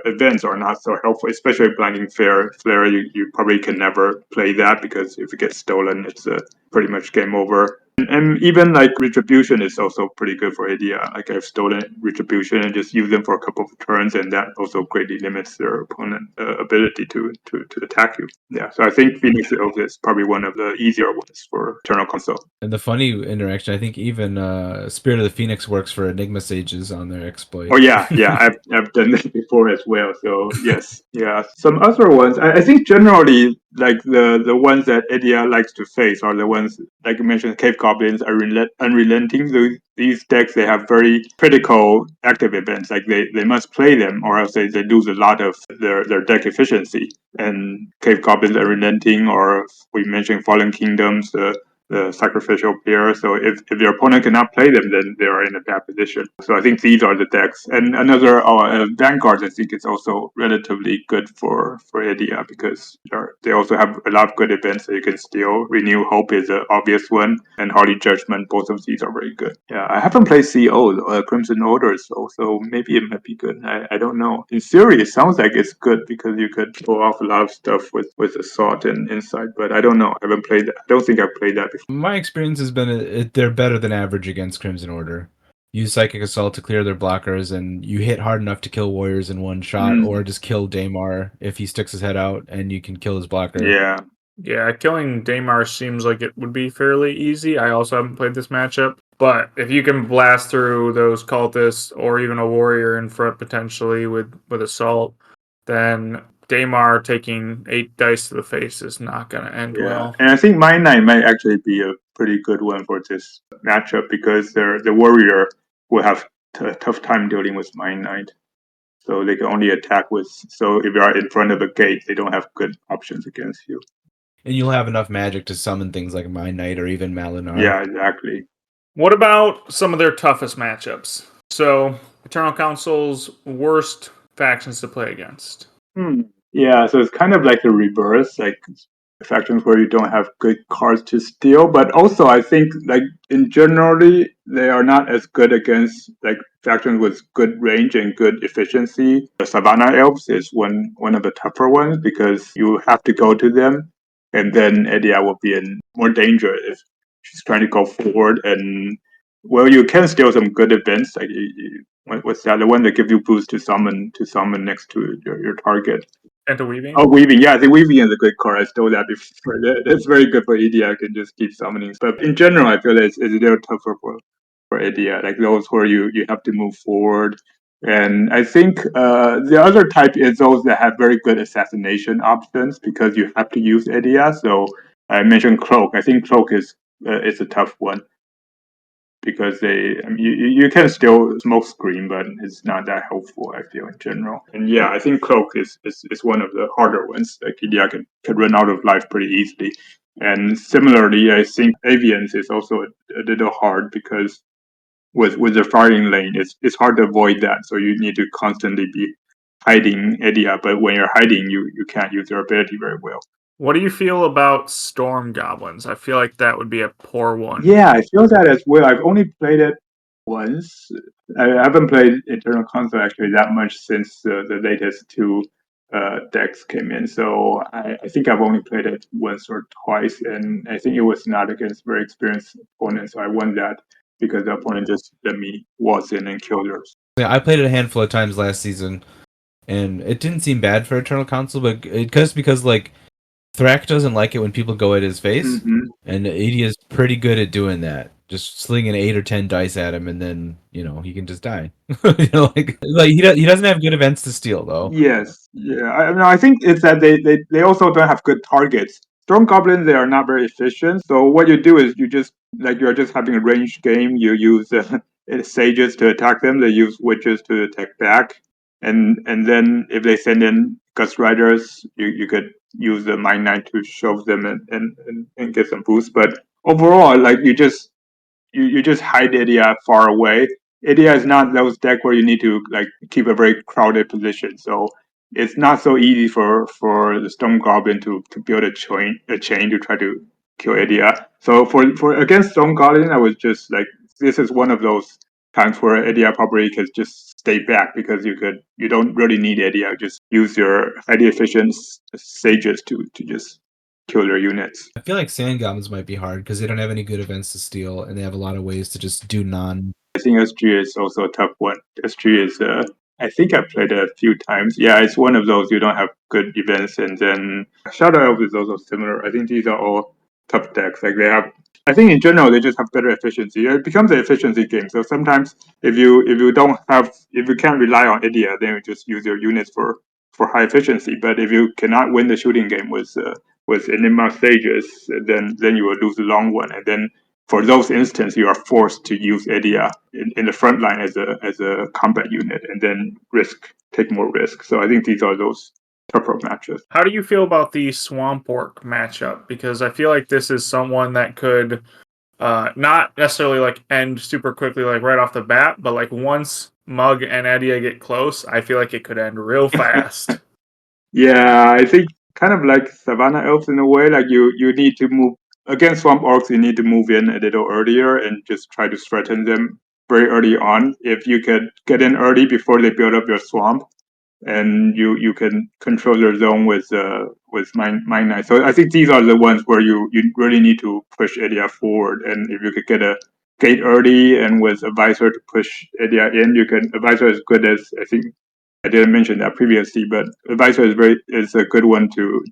events are not so helpful, especially Blinding Flare. You probably can never play that because if it gets stolen, it's pretty much game over. And even like Retribution is also pretty good for Edia. Like I've stolen Retribution and just use them for a couple of turns, and that also greatly limits their opponent ability to attack you. Yeah, so I think Phoenix Elf is probably one of the easier ones for Eternal Console. And the funny interaction, I think even Spirit of the Phoenix works for Enigma Sages on their exploit. Oh yeah, I've done that before as well. So yes, yeah. Some other ones, I think generally like the ones that Edia likes to face are the ones like you mentioned, Cave Goblins are unrelenting. These decks they have very critical active events. Like they must play them or else they lose a lot of their deck efficiency. And Cave Goblins are relenting, or we mentioned Fallen Kingdoms. The sacrificial pair. So if your opponent cannot play them, then they are in a bad position. So I think these are the decks. And another Vanguard, I think it's also relatively good for Edia because they also have a lot of good events that you can steal. Renew Hope is an obvious one, and Holy Judgment. Both of these are very good. Yeah, I haven't played CO Crimson Order, so maybe it might be good. I don't know. In theory, it sounds like it's good because you could pull off a lot of stuff with Assault and Insight, but I don't know. I haven't played that. I don't think I've played that before. My experience has been they're better than average against Crimson Order. Use Psychic Assault to clear their blockers, and you hit hard enough to kill warriors in one shot, or just kill Daymar if he sticks his head out, and you can kill his blocker. Yeah. Yeah, killing Daymar seems like it would be fairly easy. I also haven't played this matchup, but if you can blast through those cultists or even a warrior in front potentially with Assault, then Daymar taking 8 dice to the face is not going to end well. And I think Mine Knight might actually be a pretty good one for this matchup because the warrior will have a tough time dealing with Mine Knight. So they can only attack with. So if you are in front of a gate, they don't have good options against you. And you'll have enough magic to summon things like Mine Knight or even Malinar. Yeah, exactly. What about some of their toughest matchups? So, Eternal Council's worst factions to play against. Yeah, so it's kind of like the reverse, like factions where you don't have good cards to steal. But also, I think like in generally, they are not as good against like factions with good range and good efficiency. The Savannah Elves is one of the tougher ones because you have to go to them, and then Edia will be in more danger if she's trying to go forward and well, you can steal some good events. Like what's that? The one that gives you boost to summon next to your target. And to weaving. Oh, weaving. Yeah, I think weaving is a good card. I stole that before. That's very good for Edia. I can just keep summoning. But in general, I feel that it's a little tougher for Edia. Like those where you have to move forward. And I think the other type is those that have very good assassination options because you have to use Edia. So I mentioned Cloak. I think Cloak is a tough one because you can still smoke screen, but it's not that helpful. I feel in general, and yeah, I think Cloak is one of the harder ones. Like Edia can run out of life pretty easily, and similarly, I think Avians is also a little hard because with the firing lane, it's hard to avoid that. So you need to constantly be hiding Edia, but when you're hiding, you can't use your ability very well. What do you feel about storm goblins? I feel like that would be a poor one. Yeah, I feel that as well. I've only played it once. I haven't played Eternal Console actually that much since the latest two decks came in. So I think I've only played it once or twice, and I think it was not against very experienced opponents. So I won that because the opponent just let me waltz in and kill theirs. Yeah, I played it a handful of times last season, and it didn't seem bad for Eternal Council, but because like Thrak doesn't like it when people go at his face, and Edia is pretty good at doing that. Just slinging 8 or 10 dice at him, and then he can just die. Like he doesn't have good events to steal though. Yes, yeah. I think it's that they also don't have good targets. Storm goblins, they are not very efficient. So what you do is you just like you're just having a ranged game. You use sages to attack them. They use witches to attack back, and then if they send in gust riders, you could use the Mind Knight to shove them and get some boost. But overall, like you just hide Edia far away. Edia is not those deck where you need to like keep a very crowded position. So it's not so easy for the Storm Goblin to build a chain to try to kill Edia. So for against Storm Goblin, I was just like this is one of those times where Edia probably could just stay back because you don't really need Edia. Just use your highly efficient sages to just kill their units. I feel like Sand Goblins might be hard because they don't have any good events to steal, and they have a lot of ways to just do non. I think SG is also a tough one. SG is, I think I've played it a few times. Yeah, it's one of those you don't have good events, and then Shadow Elf is also similar. I think these are all tough decks. Like they have, I think in general they just have better efficiency. It becomes an efficiency game. So sometimes if you can't rely on Idia, then you just use your units for high efficiency. But if you cannot win the shooting game with Enigma stages, then you will lose the long one, and then for those instances, you are forced to use Edia in the front line as a combat unit, and then take more risk. So I think these are those tougher matches. How do you feel about the Swamp Orc matchup? Because I feel like this is someone that could not necessarily like end super quickly, like right off the bat, but like once Mug and Edia get close, I feel like it could end real fast. Yeah, I think kind of like Savannah Elves in a way. Like you need to move against Swamp Orcs. You need to move in a little earlier and just try to threaten them very early on. If you could get in early before they build up your swamp, and you can control your zone with Mind Knight. So I think these are the ones where you really need to push Edia forward. And if you could get a gate early and with Advisor to push Edia in, you can. Advisor is good as I think I didn't mention that previously, but Advisor is a good one to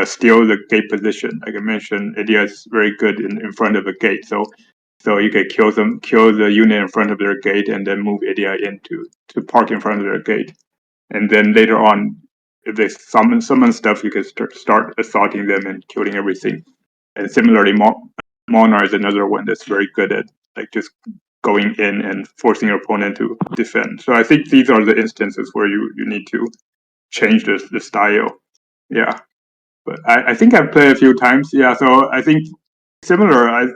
steal the gate position. Like I mentioned, Edia is very good in front of a gate. So you can kill the unit in front of their gate, and then move Edia in to park in front of their gate. And then later on, if they summon stuff, you can start assaulting them and killing everything. And similarly, Monar is another one that's very good at like just going in and forcing your opponent to defend. So I think these are the instances where you need to change the style. Yeah, but I think I've played a few times. Yeah, so I think similar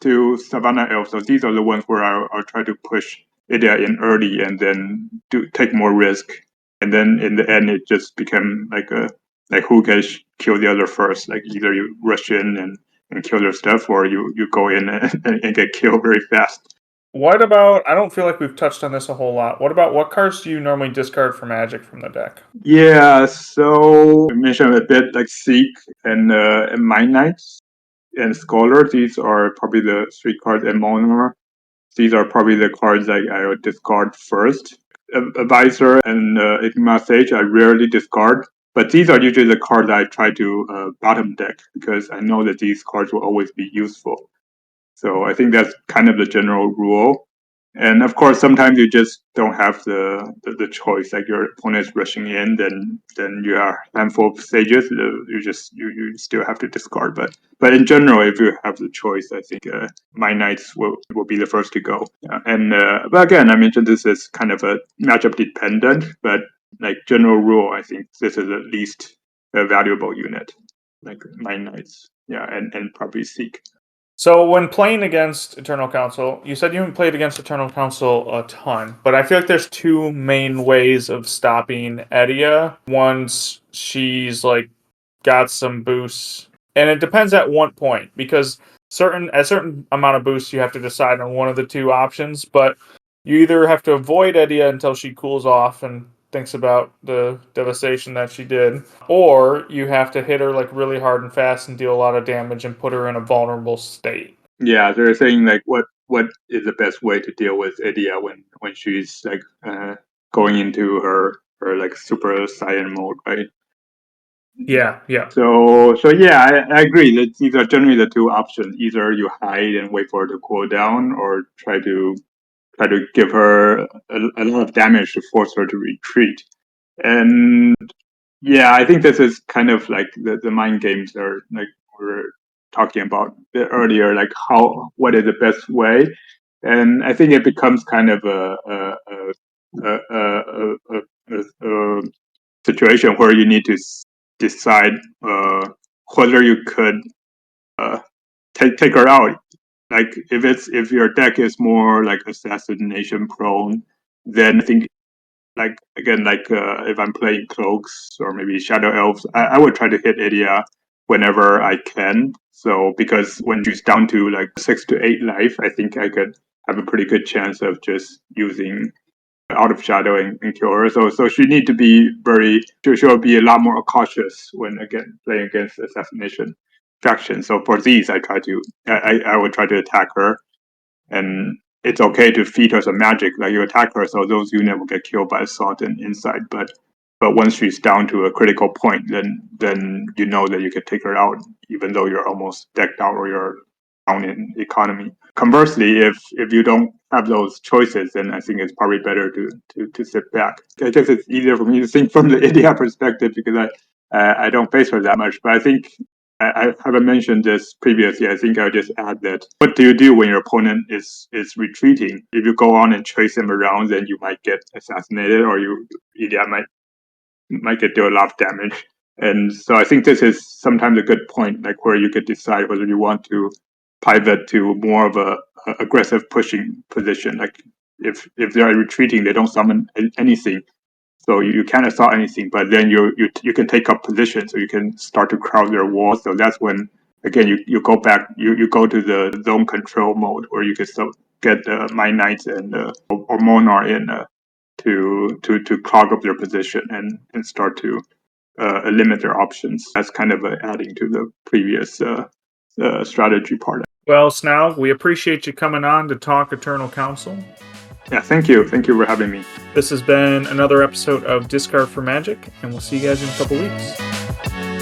to Savannah Elf. So these are the ones where I'll try to push Idia in early and then take more risk. And then in the end, it just became like who can kill the other first. Like either you rush in and kill their stuff, or you go in and get killed very fast. What about, I don't feel like we've touched on this a whole lot. What about what cards do you normally discard for Magic from the deck? Yeah, so I mentioned a bit like Seek and Mind Knights and Scholar. These are probably the three cards, and Monar. these are probably the cards I would discard first. Advisor and Enigma Sage I rarely discard, but these are usually the cards I try to bottom deck because I know that these cards will always be useful. So I think that's kind of the general rule. And of course, sometimes you just don't have the choice. Like your opponent is rushing in, then you are a handful of sages. You still have to discard. But in general, if you have the choice, I think my knights will be the first to go. But again, I mentioned this is kind of a matchup dependent. But like general rule, I think this is at least a valuable unit. Like my knights, yeah, and probably Seek. So when playing against Eternal Council, you said you haven't played against Eternal Council a ton, but I feel like there's two main ways of stopping Edia. Once she's like got some boosts, and it depends at what point, because a certain amount of boosts you have to decide on one of the two options, but you either have to avoid Edia until she cools off and thinks about the devastation that she did, or you have to hit her like really hard and fast and deal a lot of damage and put her in a vulnerable state. Yeah, they're saying like what is the best way to deal with Edia when she's like going into her like super saiyan mode, right? Yeah. So yeah, I agree that these are generally the two options. Either you hide and wait for her to cool down, or try to give her a lot of damage to force her to retreat. And yeah, I think this is kind of like the mind games are like we were talking about earlier, like what is the best way, and I think it becomes kind of a situation where you need to decide whether you could take her out. Like if your deck is more like assassination prone, then I think like again like if I'm playing cloaks or maybe shadow elves, I would try to hit Edia whenever I can. So because when she's down to like 6 to 8 life, I think I could have a pretty good chance of just using out of shadow and kill her. So she need to be she'll be a lot more cautious when again playing against assassination faction. So for these I would try to attack her, and it's okay to feed her some magic, like you attack her, so those units will get killed by assault and insight. But once she's down to a critical point, then you know that you can take her out, even though you're almost decked out or you're down in economy. Conversely, if you don't have those choices, then I think it's probably better to sit back. I guess it's easier for me to think from the Edia perspective because I don't face her that much, but I think I haven't mentioned this previously. I think I'll just add that what do you do when your opponent is retreating? If you go on and chase him around, then you might get assassinated, or Edia might get do a lot of damage. And so I think this is sometimes a good point, like where you could decide whether you want to pivot to more of a aggressive pushing position. Like if they are retreating, they don't summon anything. So you can't assault anything, but then you can take up position, so you can start to crowd their walls. So that's when again you go back, you go to the zone control mode where you can still get my knights and or monarch in to clog up their position and start to limit their options. That's kind of adding to the previous strategy part. Well, Snalg, we appreciate you coming on to talk Eternal Council. Yeah, thank you for having me. This has been another episode of Discard for Magic, and we'll see you guys in a couple weeks.